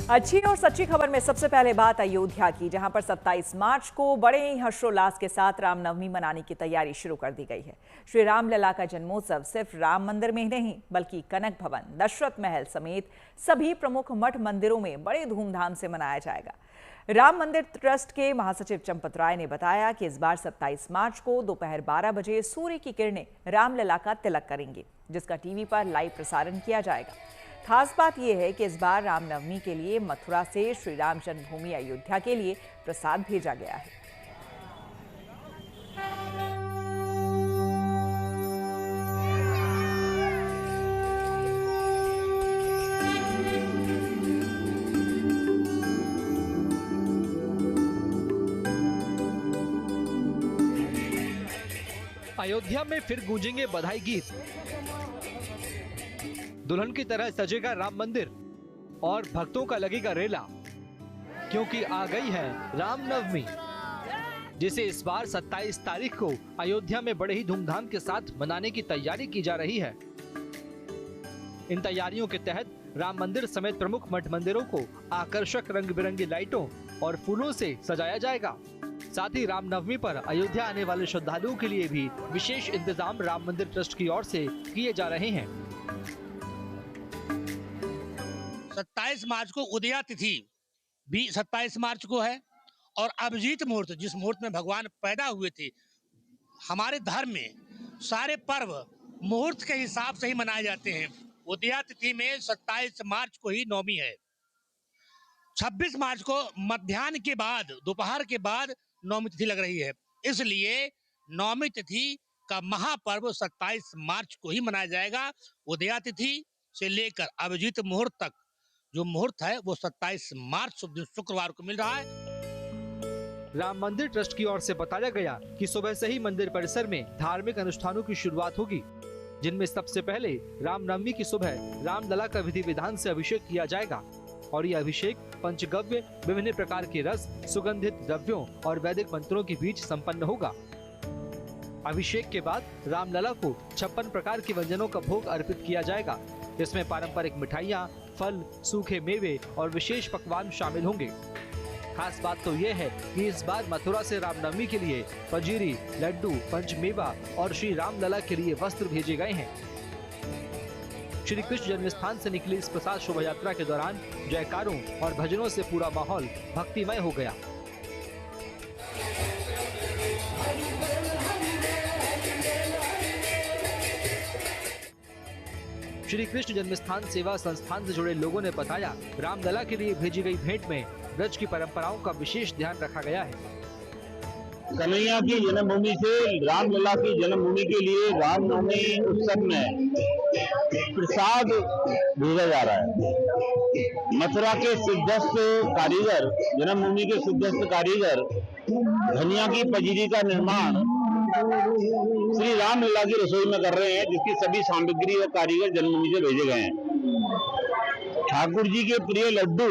अच्छी और सच्ची खबर में सबसे पहले बात अयोध्या की, जहां पर 27 मार्च को बड़े ही हर्षोल्लास के साथ रामनवमी मनाने की तैयारी शुरू कर दी गई है। श्री रामलला का जन्मोत्सव सिर्फ राम मंदिर में ही नहीं बल्कि कनक भवन, दशरथ महल समेत सभी प्रमुख मठ मंदिरों में बड़े धूमधाम से मनाया जाएगा। राम मंदिर ट्रस्ट के महासचिव चंपत राय ने बताया कि इस बार 27 मार्च को दोपहर 12 बजे सूर्य की किरणें रामलला का तिलक करेंगी, जिसका टीवी पर लाइव प्रसारण किया जाएगा। खास बात यह है कि इस बार रामनवमी के लिए मथुरा से श्री राम जन्मभूमि अयोध्या के लिए प्रसाद भेजा गया है। अयोध्या में फिर गूंजेंगे बधाई गीत। दुल्हन की तरह सजेगा राम मंदिर और भक्तों का लगेगा रेला, क्योंकि आ गई है रामनवमी, जिसे इस बार 27 तारीख को अयोध्या में बड़े ही धूमधाम के साथ मनाने की तैयारी की जा रही है। इन तैयारियों के तहत राम मंदिर समेत प्रमुख मठ मंदिरों को आकर्षक रंग बिरंगी लाइटों और फूलों से सजाया जाएगा। साथ ही रामनवमी पर अयोध्या आने वाले श्रद्धालुओं के लिए भी विशेष इंतजाम राम मंदिर ट्रस्ट की ओर से किए जा रहे हैं। 27 मार्च को उदया तिथि भी 27 मार्च को है और अभिजीत मुहूर्त, जिस मुहूर्त में भगवान पैदा हुए थे। हमारे धर्म में सारे पर्व मुहूर्त के हिसाब से ही मनाए जाते हैं। उदया तिथि में 27 मार्च को ही नवमी है। 26 मार्च को मध्याह्न के बाद, दोपहर के बाद नवमी तिथि लग रही है। इसलिए नवमी तिथि का महापर्व 27 मार्च को ही मनाया जाएगा। उदया तिथि से लेकर अभिजीत मुहूर्त तक जो मुहूर्त है वो 27 मार्च शुक्रवार को मिल रहा है। राम मंदिर ट्रस्ट की ओर से बताया गया कि सुबह से ही मंदिर परिसर में धार्मिक अनुष्ठानों की शुरुआत होगी, जिनमें सबसे पहले रामनवमी की सुबह रामलला का विधि विधान से अभिषेक किया जाएगा और ये अभिषेक पंचगव्य, विभिन्न प्रकार के रस, सुगंधित द्रव्यों और वैदिक मंत्रों के बीच संपन्न होगा। अभिषेक के बाद रामलला को 56 प्रकार के व्यंजनों का भोग अर्पित किया जाएगा। इसमें पारंपरिक मिठाइयाँ, फल, सूखे मेवे और विशेष पकवान शामिल होंगे। खास बात तो ये है कि इस बार मथुरा से रामनवमी के लिए पंजीरी, लड्डू, पंचमेवा और श्री रामलला के लिए वस्त्र भेजे गए हैं। श्री कृष्ण जन्मस्थान से निकली इस प्रसाद शोभा यात्रा के दौरान जयकारों और भजनों से पूरा माहौल भक्तिमय हो गया। श्री कृष्ण जन्मस्थान सेवा संस्थान से जुड़े लोगों ने बताया, रामलला के लिए भेजी गई भेंट में ब्रज की परंपराओं का विशेष ध्यान रखा गया है। कन्हैया की जन्मभूमि से रामलला की जन्मभूमि के लिए रामनवमी उत्सव में प्रसाद भेजा जा रहा है। मथुरा के सिद्धस्थ कारीगर, जन्मभूमि के सिद्धस्थ कारीगर धनिया की पंजीरी का निर्माण श्री रामलला की रसोई में कर रहे हैं, जिसकी सभी सामग्री और कारीगर जन्मभूमि से भेजे गए हैं। ठाकुर जी के प्रिय लड्डू,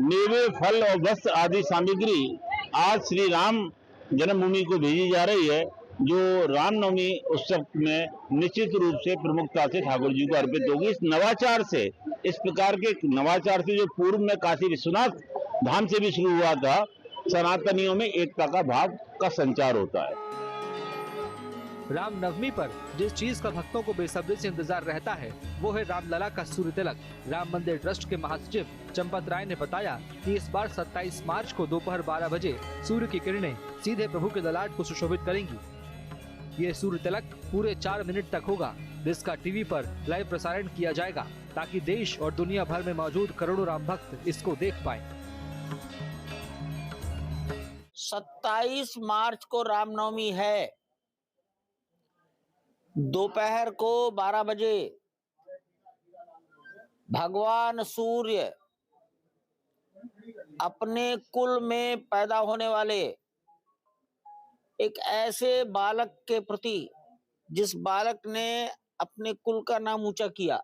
मेवे, फल और वस्त्र आदि सामग्री आज श्री राम जन्मभूमि को भेजी जा रही है, जो रामनवमी उत्सव में निश्चित रूप से प्रमुखता से ठाकुर जी को अर्पित होगी। इस नवाचार से, इस प्रकार के नवाचार से जो पूर्व में काशी विश्वनाथ धाम से भी शुरू हुआ था, सनातनियों में एकता का भाव का संचार होता है। रामनवमी पर जिस चीज का भक्तों को बेसब्री से इंतजार रहता है वो है रामलला का सूर्य तिलक। राम मंदिर ट्रस्ट के महासचिव चंपत राय ने बताया कि इस बार 27 मार्च को दोपहर 12 बजे सूर्य की किरणें सीधे प्रभु के ललाट को सुशोभित करेंगी। ये सूर्य तिलक पूरे 4 मिनट तक होगा, जिसका टीवी पर लाइव प्रसारण किया जाएगा ताकि देश और दुनिया भर में मौजूद करोड़ों राम भक्त इसको देख पाए। 27 मार्च को रामनवमी है। दोपहर को 12 बजे भगवान सूर्य अपने कुल में पैदा होने वाले एक ऐसे बालक के प्रति, जिस बालक ने अपने कुल का नाम ऊंचा किया,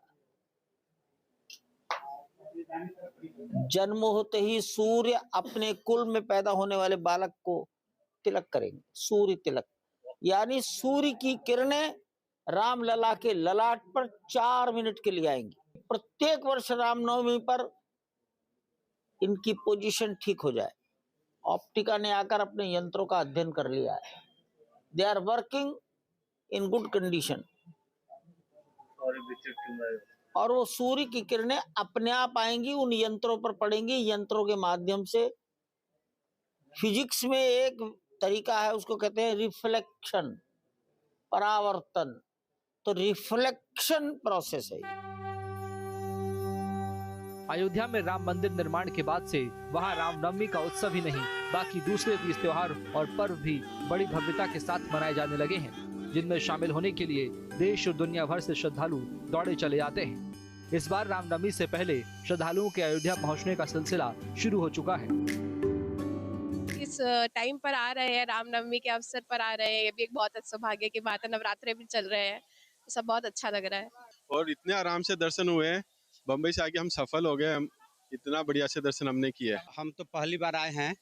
जन्म होते ही सूर्य अपने कुल में पैदा होने वाले बालक को तिलक करेंगे। सूर्य तिलक यानी सूर्य की किरणें रामलला के ललाट पर 4 मिनट के लिए आएंगी। प्रत्येक वर्ष रामनवमी पर इनकी पोजीशन ठीक हो जाए। ऑप्टिका ने आकर अपने यंत्रों का अध्ययन कर लिया है। They are working in good condition और वो सूर्य की किरणें अपने आप आएंगी, उन यंत्रों पर पड़ेंगी, यंत्रों के माध्यम से। फिजिक्स में एक तरीका है, उसको कहते हैं रिफ्लेक्शन, परावर्तन। तो रिफ्लेक्शन प्रोसेस है। अयोध्या में राम मंदिर निर्माण के बाद से वहां रामनवमी का उत्सव ही नहीं, बाकी दूसरे तीज त्योहार और पर्व भी बड़ी भव्यता के साथ मनाए जाने लगे हैं, जिनमें शामिल होने के लिए देश और दुनिया भर से श्रद्धालु दौड़े चले आते हैं। इस बार रामनवमी से पहले श्रद्धालुओं के अयोध्या पहुंचने का सिलसिला शुरू हो चुका है। इस टाइम पर आ रहे हैं, रामनवमी के अवसर पर आ रहे हैं, ये भी एक बहुत सौभाग्य की बात है। नवरात्रे भी चल रहे हैं, सब बहुत अच्छा लग रहा है और इतने आराम से दर्शन हुए हैं। बम्बई से आके हम सफल हो गए। हम इतना बढ़िया से दर्शन हमने किया है। हम तो पहली बार आए हैं,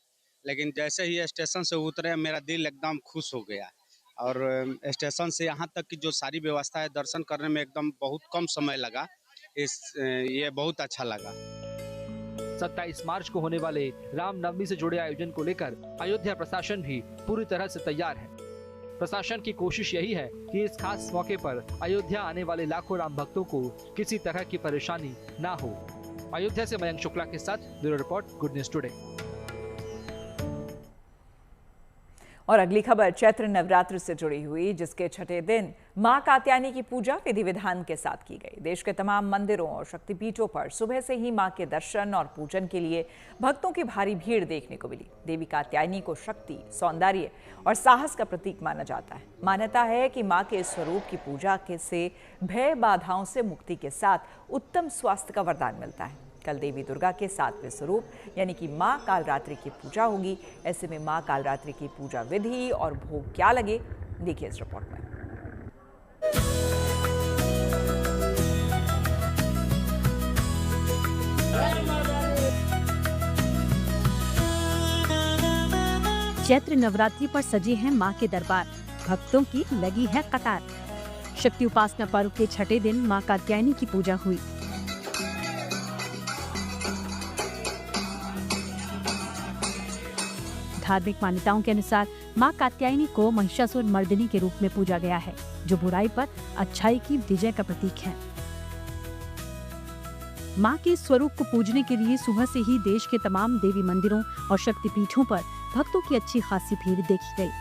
लेकिन जैसे ही स्टेशन से उतरे मेरा दिल एकदम खुश हो गया और स्टेशन से यहाँ तक की जो सारी व्यवस्था है दर्शन करने में एकदम बहुत कम समय लगा। ये बहुत अच्छा लगा। 27 मार्च को होने वाले रामनवमी से जुड़े आयोजन को लेकर अयोध्या प्रशासन भी पूरी तरह से तैयार है। प्रशासन की कोशिश यही है कि इस खास मौके पर अयोध्या आने वाले लाखों राम भक्तों को किसी तरह की परेशानी ना हो। अयोध्या से मयंक शुक्ला के साथ bureau report, good news today. और अगली खबर चैत्र नवरात्र से जुड़ी हुई, जिसके छठे दिन मां कात्यायनी की पूजा विधि विधान के साथ की गई। देश के तमाम मंदिरों और शक्तिपीठों पर सुबह से ही मां के दर्शन और पूजन के लिए भक्तों की भारी भीड़ देखने को मिली। देवी कात्यायनी को शक्ति, सौंदर्य और साहस का प्रतीक माना जाता है। मान्यता है कि मां के इस स्वरूप की पूजा से भय बाधाओं से मुक्ति के साथ उत्तम स्वास्थ्य का वरदान मिलता है। कल देवी दुर्गा के 7वें स्वरूप यानी कि मां कालरात्रि की पूजा होगी। ऐसे में मां कालरात्रि की पूजा विधि और भोग क्या लगे, देखिए इस रिपोर्ट में। चैत्र नवरात्रि पर सजे हैं मां के दरबार, भक्तों की लगी है कतार। शक्ति उपासना पर्व के छठे दिन मां कात्यायनी की पूजा हुई। धार्मिक मान्यताओं के अनुसार मां कात्यायनी को महिषासुर मर्दिनी के रूप में पूजा गया है, जो बुराई पर अच्छाई की विजय का प्रतीक है। मां के इस स्वरूप को पूजने के लिए सुबह से ही देश के तमाम देवी मंदिरों और शक्तिपीठों पर भक्तों की अच्छी खासी भीड़ देखी गई।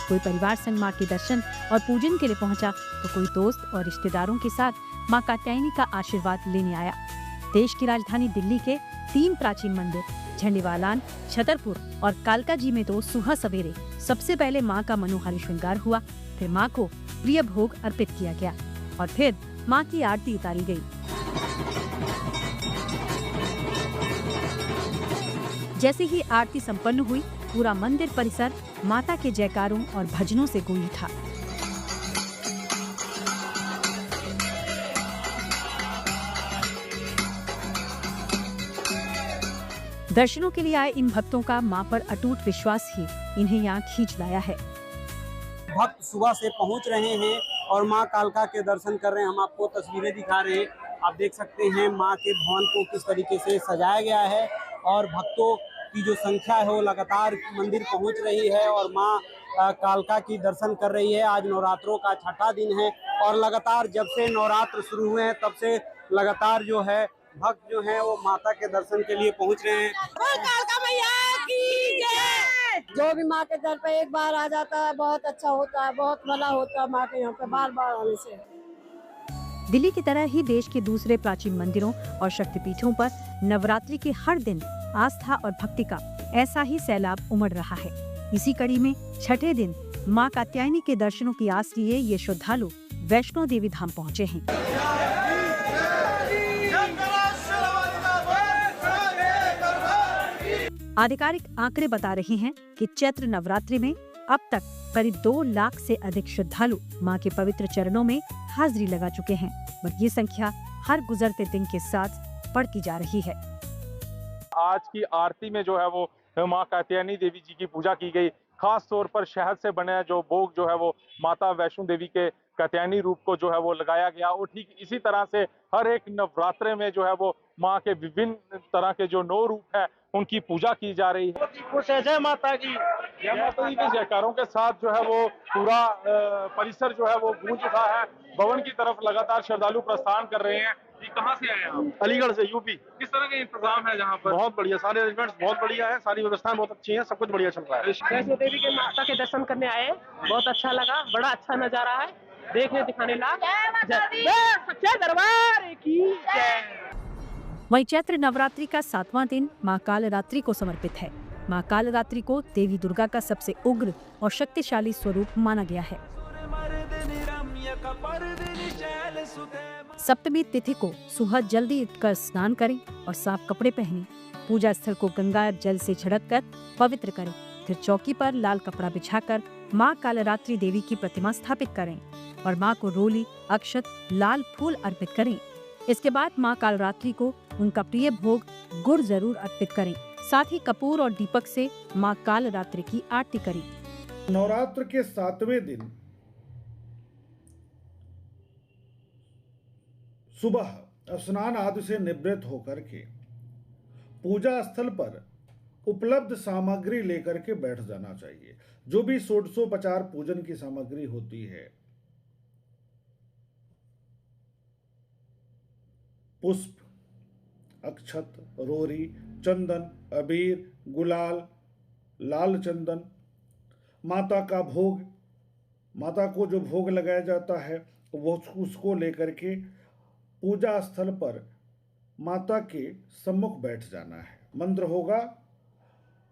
कोई परिवार संग मां के दर्शन और पूजन के लिए पहुंचा, तो कोई दोस्त और रिश्तेदारों के साथ मां कात्यायनी का आशीर्वाद लेने आया। देश की राजधानी दिल्ली के 3 प्राचीन मंदिर झंडेवालान, छतरपुर और कालकाजी में तो सुबह सवेरे सबसे पहले मां का मनोहारी श्रृंगार हुआ, फिर मां को प्रिय भोग अर्पित किया गया और फिर मां की आरती उतारी गई। जैसे ही आरती संपन्न हुई, पूरा मंदिर परिसर माता के जयकारों और भजनों से गूंज उठा। दर्शनों के लिए आए इन भक्तों का मां पर अटूट विश्वास ही इन्हें यहाँ खींच लाया है। भक्त सुबह से पहुंच रहे हैं और मां कालका के दर्शन कर रहे हैं। हम आपको तस्वीरें दिखा रहे हैं, आप देख सकते हैं मां के भवन को किस तरीके से सजाया गया है और भक्तों की जो संख्या है वो लगातार मंदिर पहुंच रही है और मां कालका की दर्शन कर रही है। आज नवरात्रों का छठा दिन है और लगातार जब से नवरात्र शुरू हुए हैं तब से लगातार जो है भक्त जो हैं वो माता के दर्शन के लिए पहुंच रहे हैं। कालका मैया की जय। जो भी माँ के दर पे एक बार आ जाता है बहुत अच्छा होता है, बहुत भला होता है माँ के यहाँ पे बार बार आने से। दिल्ली की तरह ही देश के दूसरे प्राचीन मंदिरों और शक्तिपीठों पर नवरात्रि के हर दिन आस्था और भक्ति का ऐसा ही सैलाब उमड़ रहा है। इसी कड़ी में छठे दिन मां कात्यायनी के दर्शनों की आस लिए ये श्रद्धालु वैष्णो देवी धाम पहुँचे हैं। आधिकारिक आंकड़े बता रहे हैं कि चैत्र नवरात्रि में अब तक करीब 2 लाख से अधिक श्रद्धालु मां के पवित्र चरणों में हाजिरी लगा चुके हैं, और ये संख्या हर गुजरते दिन के साथ बढ़ती जा रही है। आज की आरती में जो है वो मां कात्यायनी देवी जी की पूजा की गई। खास तौर पर शहद से बने जो भोग जो है वो माता वैष्णो देवी के कात्यायनी रूप को जो है वो लगाया गया और ठीक इसी तरह से हर एक नवरात्रे में जो है वो माँ के विभिन्न तरह के जो 9 रूप है उनकी पूजा की जा रही है। खुश है, जय माता की। जय माता की के जयकारों के साथ जो है वो पूरा परिसर जो है वो गूंज उठा है। भवन की तरफ लगातार श्रद्धालु प्रस्थान कर रहे हैं। ये कहाँ से आए हैं आप? अलीगढ़ से, यूपी। किस तरह के इंतजाम है जहाँ पर? बहुत बढ़िया, सारे अरेंजमेंट्स बहुत बढ़िया है, सारी व्यवस्थाएं बहुत अच्छी हैं, सब कुछ बढ़िया चल रहा है। वैष्णो देवी के माता के दर्शन करने आए, बहुत अच्छा लगा, बड़ा अच्छा नजारा है, देखने दिखाने लायक। सच्चे दरबार की जय। वहीं चैत्र नवरात्रि का 7वां दिन मां कालरात्रि को समर्पित है। मां कालरात्रि को देवी दुर्गा का सबसे उग्र और शक्तिशाली स्वरूप माना गया है। सप्तमी तिथि को सुबह जल्दी उठकर स्नान करें और साफ कपड़े पहनें। पूजा स्थल को गंगा जल से छिड़ककर पवित्र करें। फिर चौकी पर लाल कपड़ा बिछाकर मां कालरात्रि देवी की प्रतिमा स्थापित करें और मां को रोली, अक्षत, लाल फूल अर्पित करें। इसके बाद मां कालरात्रि को उनका प्रिय भोग गुड़ जरूर अर्पित करें। साथ ही कपूर और दीपक से मां कालरात्रि की आरती करें। नवरात्र के 7वें दिन सुबह स्नान आदि से निवृत्त होकर के पूजा स्थल पर उपलब्ध सामग्री लेकर के बैठ जाना चाहिए। जो भी षोडशोपचार पूजन की सामग्री होती है, पुष्प, अक्षत, रोरी, चंदन, अबीर, गुलाल, लाल चंदन, माता का भोग, माता को जो भोग लगाया जाता है वो उसको लेकर के पूजा स्थल पर माता के सम्मुख बैठ जाना है। मंत्र होगा,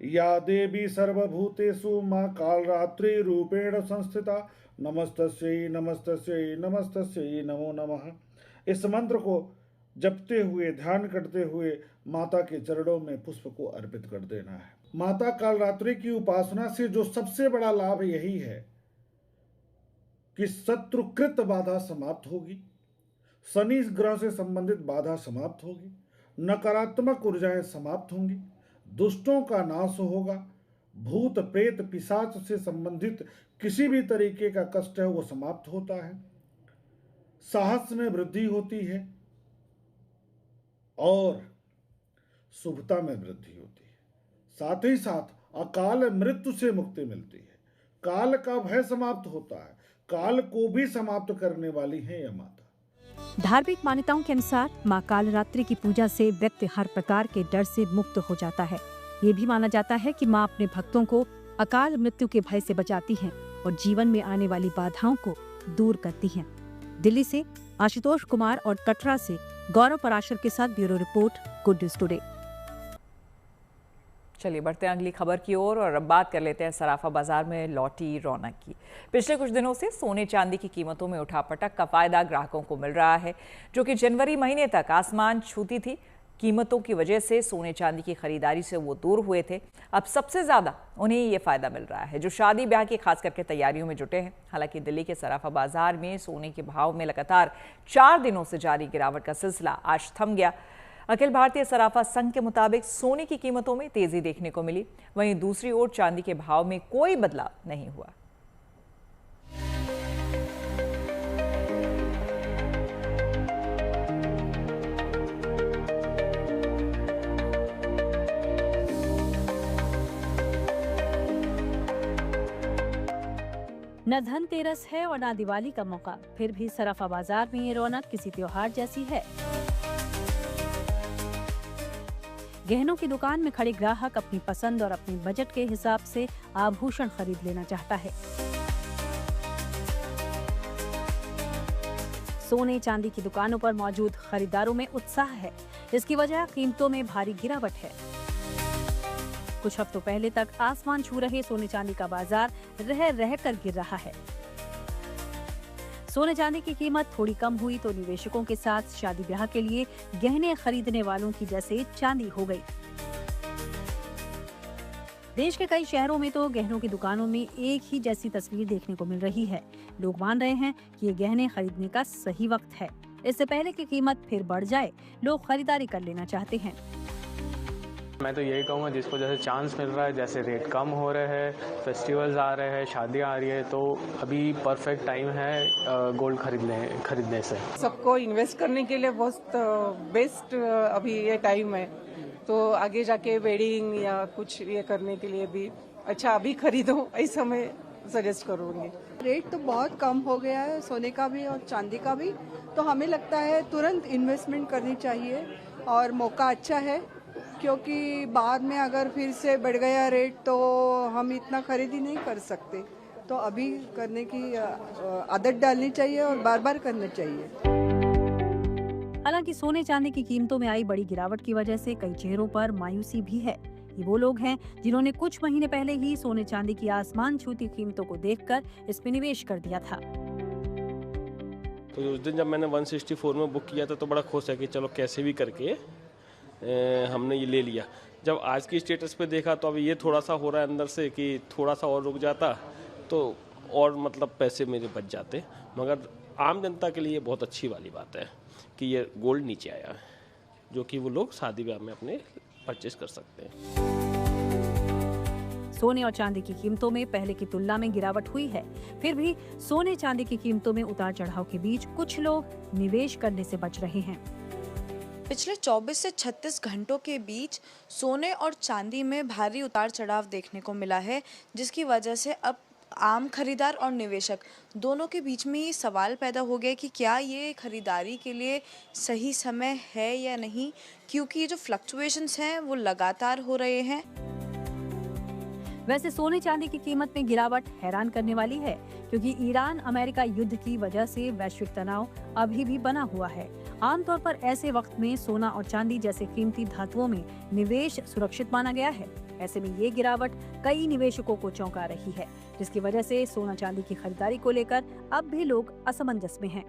या देवी सर्वभूतेषु मां कालरात्रि रूपेण संस्थिता नमस्तस्यै नमस्तस्यै नमस्तस्यै नमो नमः। इस मंत्र को जपते हुए, ध्यान करते हुए माता के चरणों में पुष्प को अर्पित कर देना है। माता कालरात्रि की उपासना से जो सबसे बड़ा लाभ यही है कि शत्रुकृत बाधा समाप्त होगी, शनि ग्रह से संबंधित बाधा समाप्त होगी, नकारात्मक ऊर्जाएं समाप्त होंगी, दुष्टों का नाश होगा, भूत प्रेत पिशाच से संबंधित किसी भी तरीके का कष्ट है वो समाप्त होता है, साहस में वृद्धि होती है और शुभता में वृद्धि होती है। साथ ही साथ अकाल मृत्यु से मुक्ति मिलती है। काल का भय समाप्त होता है। काल को भी समाप्त करने वाली है यह माता। धार्मिक मान्यताओं के अनुसार मां कालरात्रि की पूजा से व्यक्ति हर प्रकार के डर से मुक्त हो जाता है। ये भी माना जाता है कि मां अपने भक्तों को अकाल मृत्यु के भय से बचाती हैं और जीवन में आने वाली बाधाओं को दूर करती हैं। दिल्ली से आशुतोष कुमार और कटरा से गौरव पराशर के साथ bureau report, good news today. चलिए बढ़ते हैं अगली खबर की ओर और अब बात कर लेते हैं सराफा बाजार में लौटी रौनक की। पिछले कुछ दिनों से सोने चांदी की कीमतों में उठापटक का फायदा ग्राहकों को मिल रहा है, जो कि जनवरी महीने तक आसमान छूती थी। कीमतों की वजह से सोने चांदी की खरीदारी से वो दूर हुए थे। अब सबसे ज्यादा उन्हें ये फायदा मिल रहा है जो शादी ब्याह की खास करके तैयारियों में जुटे हैं। हालांकि दिल्ली के सराफा बाजार में सोने के भाव में लगातार 4 दिनों से जारी गिरावट का सिलसिला आज थम गया। अखिल भारतीय सराफा संघ के मुताबिक सोने की कीमतों में तेजी देखने को मिली। वहीं दूसरी ओर चांदी के भाव में कोई बदलाव नहीं हुआ। न धनतेरस है और न दिवाली का मौका, फिर भी सराफा बाजार में ये रौनक किसी त्योहार जैसी है। गहनों की दुकान में खड़े ग्राहक अपनी पसंद और अपने बजट के हिसाब से आभूषण खरीद लेना चाहता है। सोने चांदी की दुकानों पर मौजूद खरीदारों में उत्साह है। इसकी वजह कीमतों में भारी गिरावट है। कुछ हफ्तों पहले तक आसमान छू रहे सोने चांदी का बाजार रह रह कर गिर रहा है। सोने चांदी की कीमत थोड़ी कम हुई तो निवेशकों के साथ शादी ब्याह के लिए गहने खरीदने वालों की जैसे चांदी हो गई। देश के कई शहरों में तो गहनों की दुकानों में एक ही जैसी तस्वीर देखने को मिल रही है। लोग मान रहे हैं कि ये गहने खरीदने का सही वक्त है। इससे पहले कि कीमत फिर बढ़ जाए, लोग खरीदारी कर लेना चाहते हैं। मैं तो यही कहूँगा जिसको जैसे चांस मिल रहा है, जैसे रेट कम हो रहे हैं, फेस्टिवल्स आ रहे हैं, शादियाँ आ रही है, तो अभी परफेक्ट टाइम है गोल्ड खरीदने से। सबको इन्वेस्ट करने के लिए बहुत बेस्ट अभी ये टाइम है, तो आगे जाके वेडिंग या कुछ ये करने के लिए भी अच्छा अभी खरीदो, ऐसा मैं सजेस्ट करूँगी। रेट तो बहुत कम हो गया है सोने का भी और चांदी का भी, तो हमें लगता है तुरंत इन्वेस्टमेंट करनी चाहिए और मौका अच्छा है, क्योंकि बाद में अगर फिर से बढ़ गया रेट तो हम इतना खरीदी नहीं कर सकते, तो अभी करने की आदत डालनी चाहिए और बार बार करना चाहिए। हालांकि सोने चांदी की कीमतों में आई बड़ी गिरावट की वजह से कई चेहरों पर मायूसी भी है। ये वो लोग हैं जिन्होंने कुछ महीने पहले ही सोने चांदी की आसमान छूती कीमतों को देखकर इसमें निवेश कर दिया था। तो उस दिन जब मैंने 164 में बुक किया था तो बड़ा खुश है कि चलो कैसे भी करके हमने ये ले लिया। जब आज की स्टेटस पे देखा तो अभी ये थोड़ा सा हो रहा है अंदर से कि थोड़ा सा और रुक जाता तो और मतलब पैसे मेरे बच जाते, मगर आम जनता के लिए बहुत अच्छी वाली बात है कि ये गोल्ड नीचे आया है, जो कि वो लोग शादी ब्याह में अपने परचेस कर सकते हैं। सोने और चांदी की कीमतों में पहले की तुलना में गिरावट हुई है, फिर भी सोने चांदी की कीमतों में उतार चढ़ाव के बीच कुछ लोग निवेश करने से बच रहे हैं। पिछले 24 से 36 घंटों के बीच सोने और चांदी में भारी उतार चढ़ाव देखने को मिला है, जिसकी वजह से अब आम खरीदार और निवेशक दोनों के बीच में ये सवाल पैदा हो गया कि क्या ये खरीदारी के लिए सही समय है या नहीं, क्योंकि ये जो फ्लक्चुएशंस हैं वो लगातार हो रहे हैं। वैसे सोने चांदी की कीमत में गिरावट हैरान करने वाली है, क्योंकि ईरान अमेरिका युद्ध की वजह से वैश्विक तनाव अभी भी बना हुआ है। आमतौर पर ऐसे वक्त में सोना और चांदी जैसे कीमती धातुओं में निवेश सुरक्षित माना गया है। ऐसे में ये गिरावट कई निवेशकों को चौंका रही है, जिसकी वजह से सोना चांदी की खरीदारी को लेकर अब भी लोग असमंजस में हैं।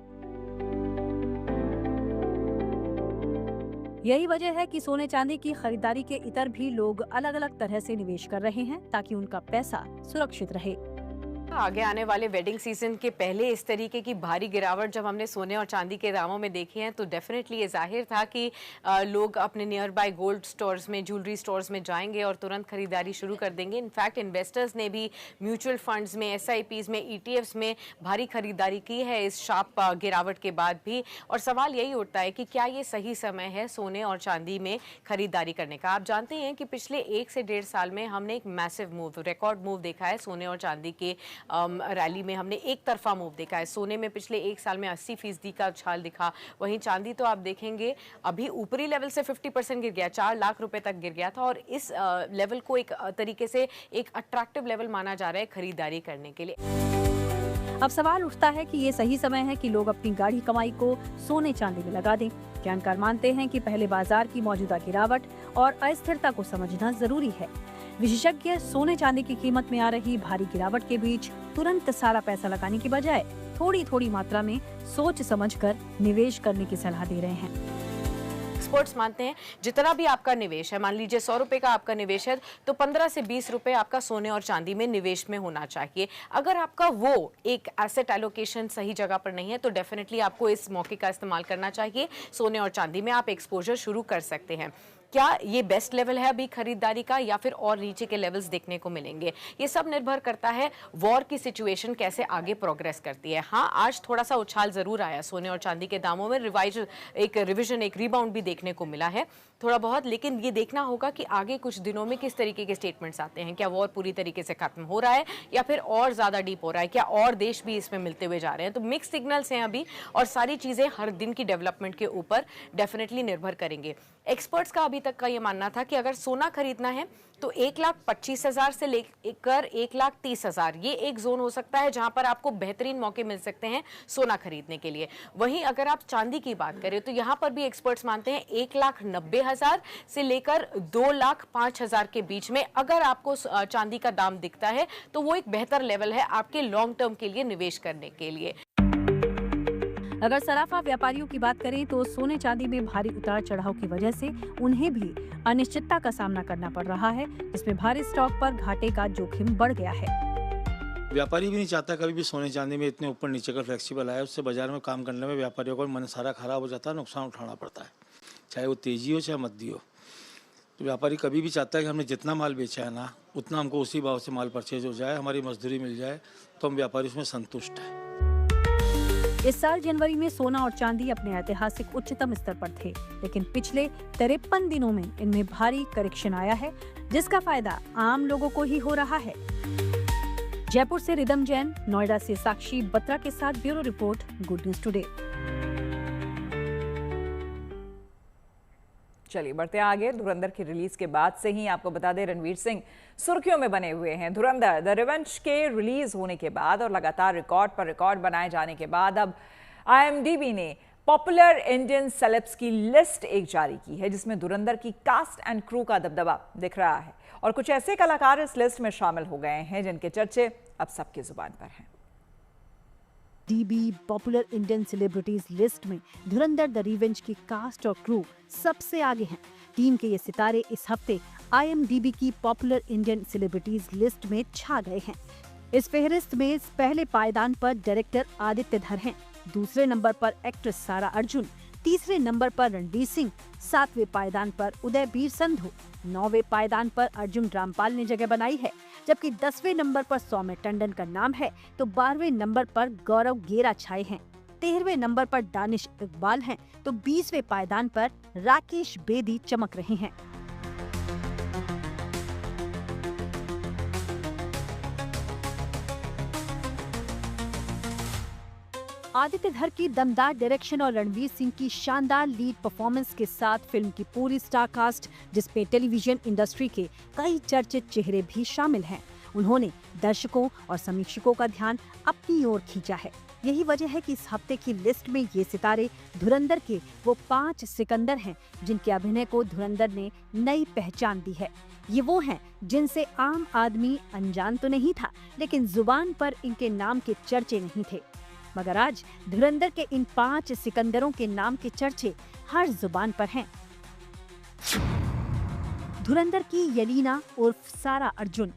यही वजह है कि सोने चांदी की खरीदारी के इतर भी लोग अलग अलग तरह से निवेश कर रहे हैं, ताकि उनका पैसा सुरक्षित रहे। आगे आने वाले वेडिंग सीजन के पहले इस तरीके की भारी गिरावट जब हमने सोने और चांदी के दामों में देखी है, तो डेफिनेटली ये जाहिर था कि लोग अपने नियर बाय गोल्ड स्टोर्स में, ज्वेलरी स्टोर्स में जाएंगे और तुरंत खरीदारी शुरू कर देंगे। इनफैक्ट इन्वेस्टर्स ने भी म्यूचुअल फंड्स में, SIPs में, ETFs में भारी खरीदारी की है इस शार्प गिरावट के बाद भी। और सवाल यही उठता है कि क्या ये सही समय है सोने और चांदी में खरीदारी करने का। आप जानते हैं कि पिछले 1 से 1.5 साल में हमने एक मैसिव मूव, रिकॉर्ड मूव देखा है सोने और चांदी के रैली में। हमने एक तरफा मूव देखा है। सोने में पिछले 1 साल में 80% का उछाल दिखा, वहीं चांदी तो आप देखेंगे अभी ऊपरी लेवल से 50% गिर गया, 4 लाख रुपए तक गिर गया था। और इस लेवल को एक तरीके से एक अट्रैक्टिव लेवल माना जा रहा है खरीदारी करने के लिए। अब सवाल उठता है कि ये सही समय है कि लोग अपनी गाढ़ी कमाई को सोने चांदी में लगा दें। जानकार मानते हैं कि पहले बाजार की मौजूदा गिरावट और अस्थिरता को समझना जरूरी है। विशेषज्ञ सोने चांदी की कीमत में आ रही भारी गिरावट के बीच तुरंत सारा पैसा लगाने की बजाय थोड़ी थोड़ी मात्रा में सोच समझकर निवेश करने की सलाह दे रहे हैं। एक्सपर्ट्स मानते हैं जितना भी आपका निवेश है, मान लीजिए 100 रुपए का आपका निवेश है, तो 15 से 20 रुपए आपका सोने और चांदी में निवेश में होना चाहिए। अगर आपका वो एक एसेट एलोकेशन सही जगह पर नहीं है, तो डेफिनेटली आपको इस मौके का इस्तेमाल करना चाहिए। सोने और चांदी में आप एक्सपोजर शुरू कर सकते हैं। क्या ये बेस्ट लेवल है अभी खरीदारी का, या फिर और नीचे के लेवल्स देखने को मिलेंगे? ये सब निर्भर करता है वॉर की सिचुएशन कैसे आगे प्रोग्रेस करती है। हाँ, आज थोड़ा सा उछाल जरूर आया सोने और चांदी के दामों में, रिवीजन, एक रिबाउंड भी देखने को मिला है थोड़ा बहुत। लेकिन ये देखना होगा कि आगे कुछ दिनों में किस तरीके के स्टेटमेंट्स आते हैं। क्या वॉर पूरी तरीके से खत्म हो रहा है या फिर और ज्यादा डीप हो रहा है? क्या और देश भी इसमें मिलते हुए जा रहे हैं? तो मिक्स सिग्नल्स हैं अभी, और सारी चीजें हर दिन की डेवलपमेंट के ऊपर डेफिनेटली निर्भर करेंगे। एक्सपर्ट्स का अभी तक का ये मानना था कि अगर सोना खरीदना है तो 1,25,000 से लेकर 1,30,000 ये एक जोन हो सकता है जहां पर आपको बेहतरीन मौके मिल सकते हैं सोना खरीदने के लिए। वहीं अगर आप चांदी की बात करें तो यहां पर भी एक्सपर्ट्स मानते हैं 1,90,000 से लेकर 2,05,000 के बीच में अगर आपको चांदी का दाम दिखता है तो वो एक बेहतर लेवल है आपके लॉन्ग टर्म के लिए निवेश करने के लिए। अगर सराफा व्यापारियों की बात करें तो सोने चांदी में भारी उतार चढ़ाव की वजह से उन्हें भी अनिश्चितता का सामना करना पड़ रहा है, जिसमें भारी स्टॉक पर घाटे का जोखिम बढ़ गया है। व्यापारी भी नहीं चाहता कभी भी सोने चांदी में इतने ऊपर नीचे का फ्लेक्सिबल आए, उससे बाजार में काम करने में व्यापारियों का मन सारा खराब हो जाता है, नुकसान उठाना पड़ता है, चाहे वो तेजी हो चाहे मंदी हो। तो व्यापारी कभी भी चाहता है कि हमने जितना माल बेचा है ना उतना हमको उसी भाव से माल परचेज हो जाए, हमारी मजदूरी मिल जाए, तो हम व्यापारी उसमें संतुष्ट हैं। इस साल जनवरी में सोना और चांदी अपने ऐतिहासिक उच्चतम स्तर पर थे, लेकिन पिछले 53 दिनों में इनमें भारी करेक्शन आया है, जिसका फायदा आम लोगों को ही हो रहा है। जयपुर से रिदम जैन, नोएडा से साक्षी बत्रा के साथ bureau report, good news today. चलिए बढ़ते हैं आगे। धुरंधर की रिलीज के बाद से ही आपको बता दें, रणवीर सिंह सुर्खियों में बने हुए हैं। धुरंधर द रिवेंज के रिलीज होने के बाद और लगातार रिकॉर्ड पर रिकॉर्ड बनाए जाने के बाद अब IMDb ने पॉपुलर इंडियन सेलेब्स की लिस्ट एक जारी की है, जिसमें धुरंधर की कास्ट एंड क्रू का दबदबा दिख रहा है और कुछ ऐसे कलाकार इस लिस्ट में शामिल हो गए हैं जिनके चर्चे अब सबकी जुबान पर हैं। DB popular Indian celebrities list में धुरंधर द रिवेंज की कास्ट और क्रू सबसे आगे हैं। टीम के ये सितारे इस हफ्ते IMDb की पॉपुलर इंडियन सेलिब्रिटीज लिस्ट में छा गए हैं। इस फहरिस्त में पहले पायदान पर डायरेक्टर आदित्य धर हैं, दूसरे नंबर पर एक्ट्रेस सारा अर्जुन, तीसरे नंबर पर रणवीर सिंह, 7वें पायदान पर उदयवीर संधू, 9वें पायदान पर अर्जुन रामपाल ने जगह बनाई है, जबकि 10वें नंबर पर सौम्य टंडन का नाम है, तो 12वें नंबर पर गौरव गेरा छाए हैं, 13वें नंबर पर दानिश इकबाल हैं, तो 20वें पायदान पर राकेश बेदी चमक रहे हैं। आदित्य धर की दमदार डायरेक्शन और रणवीर सिंह की शानदार लीड परफॉर्मेंस के साथ फिल्म की पूरी स्टार कास्ट, जिसमें टेलीविजन इंडस्ट्री के कई चर्चित चेहरे भी शामिल हैं, उन्होंने दर्शकों और समीक्षकों का ध्यान अपनी ओर खींचा है। यही वजह है कि इस हफ्ते की लिस्ट में ये सितारे धुरंधर के वो 5 सिकंदर हैं जिनके अभिनय को धुरंधर ने नई पहचान दी है। ये वो हैं जिनसे आम आदमी अनजान तो नहीं था, लेकिन जुबान पर इनके नाम के चर्चे नहीं थे। मगर आज धुरंधर के इन 5 सिकंदरों के नाम के चर्चे हर जुबान पर हैं। धुरंधर की येलिना उर्फ सारा अर्जुन।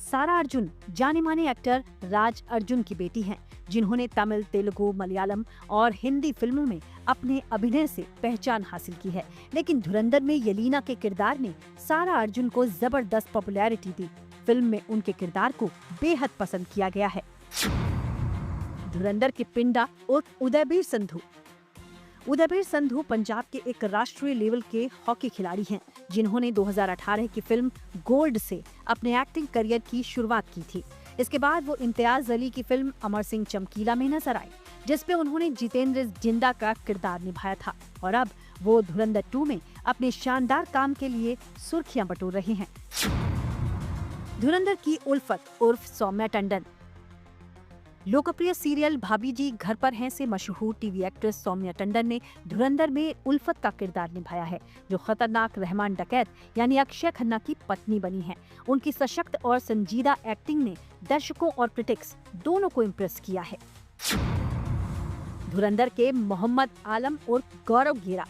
सारा अर्जुन जाने माने एक्टर राज अर्जुन की बेटी हैं, जिन्होंने तमिल, तेलुगु, मलयालम और हिंदी फिल्मों में अपने अभिनय से पहचान हासिल की है। लेकिन धुरंधर में येलिना के किरदार ने सारा अर्जुन को जबरदस्त पॉपुलैरिटी दी। फिल्म में उनके किरदार को बेहद पसंद किया गया है। धुरंधर के पिंडा उर्फ उदयवीर संधू। उदयवीर संधू पंजाब के एक राष्ट्रीय लेवल के हॉकी खिलाड़ी हैं, जिन्होंने 2018 की फिल्म गोल्ड से अपने एक्टिंग करियर की शुरुआत की थी। इसके बाद वो इम्तियाज अली की फिल्म अमर सिंह चमकीला में नजर आए, जिसमें उन्होंने जितेंद्र जिंदा का किरदार निभाया था और अब वो धुरंधर 2 में अपने शानदार काम के लिए सुर्खियां बटोर रहे हैं। धुरंधर की उल्फत उर्फ सौम्या टंडन। लोकप्रिय सीरियल भाभी जी घर पर हैं से मशहूर टीवी एक्ट्रेस सौम्या टंडन ने धुरंधर में उल्फत का किरदार निभाया है, जो खतरनाक रहमान डकैत यानी अक्षय खन्ना की पत्नी बनी है। उनकी सशक्त और संजीदा एक्टिंग ने दर्शकों और क्रिटिक्स दोनों को इम्प्रेस किया है। धुरंधर के मोहम्मद आलम उर्फ गौरव गेरा।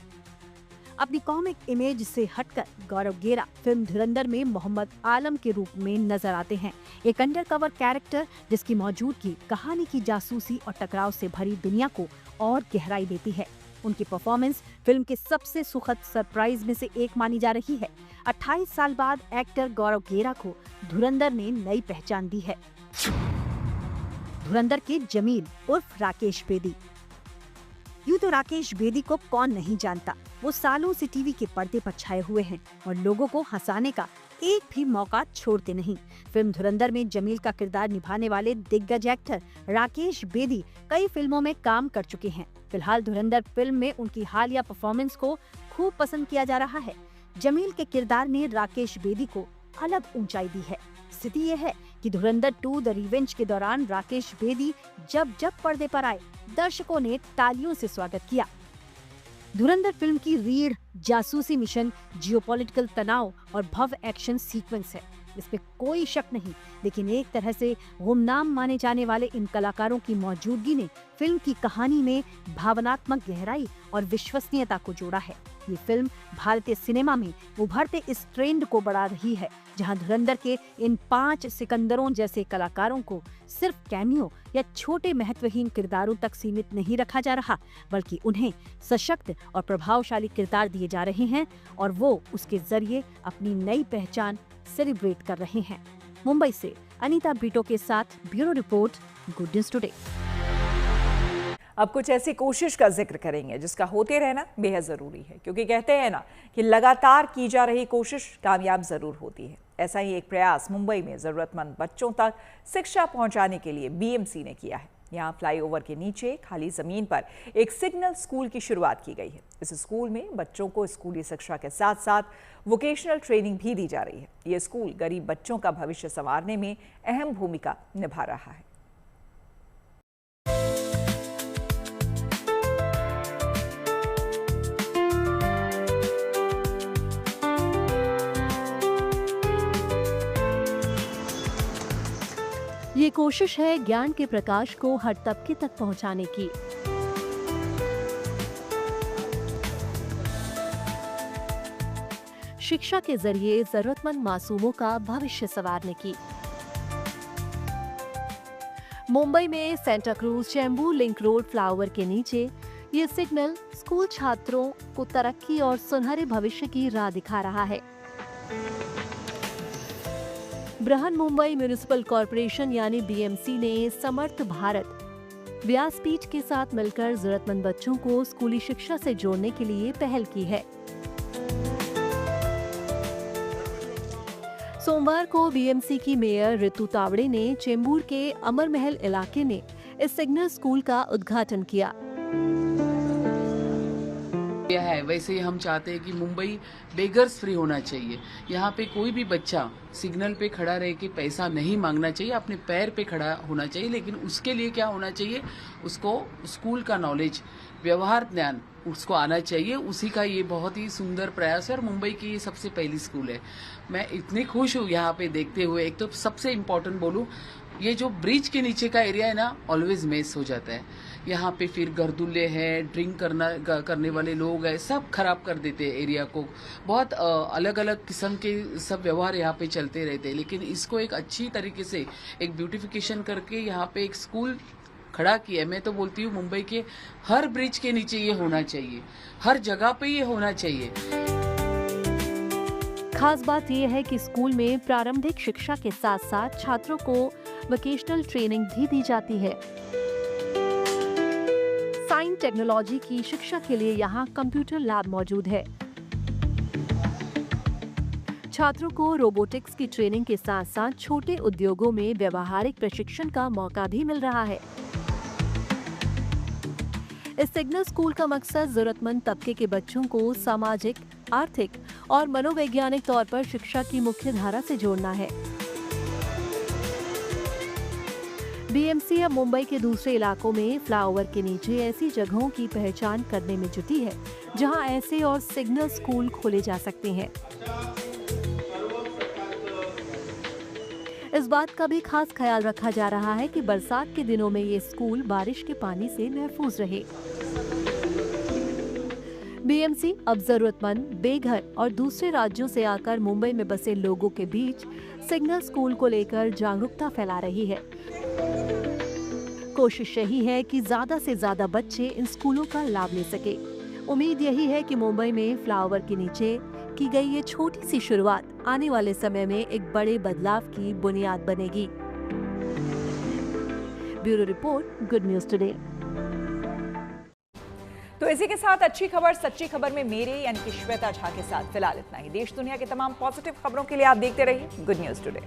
अपनी कॉमिक इमेज से हटकर गौरव गेरा फिल्म धुरंधर में मोहम्मद आलम के रूप में नजर आते हैं, एक अंडरकवर कैरेक्टर जिसकी मौजूदगी कहानी की जासूसी और टकराव से भरी दुनिया को और गहराई देती है। उनकी परफॉर्मेंस फिल्म के सबसे सुखद सरप्राइज में से एक मानी जा रही है। 28 साल बाद एक्टर गौरव गेरा को धुरंधर ने नई पहचान दी है। धुरंधर के जमील उर्फ राकेश बेदी। यूं तो राकेश बेदी को कौन नहीं जानता। वो सालों से टीवी के पर्दे पर छाए हुए हैं और लोगों को हंसाने का एक भी मौका छोड़ते नहीं। फिल्म धुरंधर में जमील का किरदार निभाने वाले दिग्गज एक्टर राकेश बेदी कई फिल्मों में काम कर चुके हैं। फिलहाल धुरंधर फिल्म में उनकी हालिया परफॉर्मेंस को खूब पसंद किया जा रहा है। जमील के किरदार ने राकेश बेदी को अलग ऊंचाई दी है। स्थिति यह है कि धुरंधर 2 द रिवेंज के दौरान राकेश बेदी जब पर्दे पर आए, दर्शकों ने तालियों से स्वागत किया। धुरंधर फिल्म की रीढ़ जासूसी मिशन, जियोपॉलिटिकल तनाव और भव्य एक्शन सीक्वेंस है, इसमें कोई शक नहीं। लेकिन एक तरह से गुमनाम माने जाने वाले इन कलाकारों की मौजूदगी ने फिल्म की कहानी में भावनात्मक गहराई और विश्वसनीयता को जोड़ा है। ये फिल्म भारतीय सिनेमा में उभरते इस ट्रेंड को बढ़ा रही है, जहां धुरंधर के इन 5 सिकंदरों जैसे कलाकारों को सिर्फ कैमियो या छोटे महत्वहीन किरदारों तक सीमित नहीं रखा जा रहा, बल्कि उन्हें सशक्त और प्रभावशाली किरदार दिए जा रहे हैं और वो उसके जरिए अपनी नई पहचान सेलिब्रेट कर रहे हैं। मुंबई से अनीता बीटो के साथ bureau report, good news today. अब कुछ ऐसी कोशिश का जिक्र करेंगे जिसका होते रहना बेहद ज़रूरी है, क्योंकि कहते हैं ना कि लगातार की जा रही कोशिश कामयाब ज़रूर होती है। ऐसा ही एक प्रयास मुंबई में ज़रूरतमंद बच्चों तक शिक्षा पहुंचाने के लिए बीएमसी ने किया है। यहाँ फ्लाईओवर के नीचे खाली ज़मीन पर एक सिग्नल स्कूल की शुरुआत की गई है। इस स्कूल में बच्चों को स्कूली शिक्षा के साथ साथ वोकेशनल ट्रेनिंग भी दी जा रही है। ये स्कूल गरीब बच्चों का भविष्य संवारने में अहम भूमिका निभा रहा है। ये कोशिश है ज्ञान के प्रकाश को हर तबके तक पहुंचाने की। शिक्षा के जरिए जरूरतमंद मासूमों का भविष्य संवारने की। मुंबई में Santa cruise Chembur link road flyover के नीचे ये सिग्नल स्कूल छात्रों को तरक्की और सुनहरे भविष्य की राह दिखा रहा है। बृहन मुंबई म्युनिसिपल कॉरपोरेशन यानी बीएमसी ने समर्थ भारत व्यासपीठ के साथ मिलकर जरूरतमंद बच्चों को स्कूली शिक्षा से जोड़ने के लिए पहल की है। सोमवार को बीएमसी की मेयर ऋतु तावड़े ने चेंबूर के अमर महल इलाके में इस सिग्नल स्कूल का उद्घाटन किया। है वैसे ही हम चाहते हैं कि मुंबई बेगर्स फ्री होना चाहिए। यहाँ पे कोई भी बच्चा सिग्नल पे खड़ा रह के पैसा नहीं मांगना चाहिए, अपने पैर पे खड़ा होना चाहिए। लेकिन उसके लिए क्या होना चाहिए, उसको स्कूल का नॉलेज, व्यवहार ज्ञान उसको आना चाहिए। उसी का ये बहुत ही सुंदर प्रयास है और मुंबई की ये सबसे पहली स्कूल है। मैं इतनी खुश हूँ यहाँ पे देखते हुए। एक तो सबसे इम्पोर्टेंट बोलूँ, ये जो ब्रिज के नीचे का एरिया है ना, ऑलवेज मिस हो जाता है। यहाँ पे फिर गर्दुल्ले हैं, ड्रिंक करने वाले लोग हैं, सब खराब कर देते हैं एरिया को। बहुत अलग अलग किस्म के सब व्यवहार यहाँ पे चलते रहते हैं। लेकिन इसको एक अच्छी तरीके से एक ब्यूटिफिकेशन करके यहाँ पे एक स्कूल खड़ा किया है। मैं तो बोलती हूँ मुंबई के हर ब्रिज के नीचे ये होना चाहिए, हर जगह पे ये होना चाहिए। खास बात यह है कि स्कूल में प्रारंभिक शिक्षा के साथ साथ छात्रों को वोकेशनल ट्रेनिंग भी दी जाती है। साइंस टेक्नोलॉजी की शिक्षा के लिए यहाँ कंप्यूटर लैब मौजूद है। छात्रों को रोबोटिक्स की ट्रेनिंग के साथ साथ छोटे उद्योगों में व्यावहारिक प्रशिक्षण का मौका भी मिल रहा है। इस सिग्नल स्कूल का मकसद जरूरतमंद तबके के बच्चों को सामाजिक, आर्थिक और मनोवैज्ञानिक तौर पर शिक्षा की मुख्य धारा से जोड़ना है। बीएमसी अब मुंबई के दूसरे इलाकों में फ्लाईओवर के नीचे ऐसी जगहों की पहचान करने में जुटी है जहां ऐसे और सिग्नल स्कूल खोले जा सकते हैं। इस बात का भी खास ख्याल रखा जा रहा है कि बरसात के दिनों में ये स्कूल बारिश के पानी से महफूज रहे। बीएमसी अब जरूरतमंद, बेघर और दूसरे राज्यों से आकर मुंबई में बसे लोगों के बीच सिग्नल स्कूल को लेकर जागरूकता फैला रही है। कोशिश यही है कि ज्यादा से ज्यादा बच्चे इन स्कूलों का लाभ ले सके। उम्मीद यही है कि मुंबई में फ्लाईओवर के नीचे की गई ये छोटी सी शुरुआत आने वाले समय में एक बड़े बदलाव की बुनियाद बनेगी। Bureau report, good news today. तो इसी के साथ अच्छी खबर सच्ची खबर में मेरे यानी कि श्वेता झा के साथ फिलहाल इतना ही। देश दुनिया के तमाम पॉजिटिव खबरों के लिए आप देखते रहिए गुड न्यूज टुडे।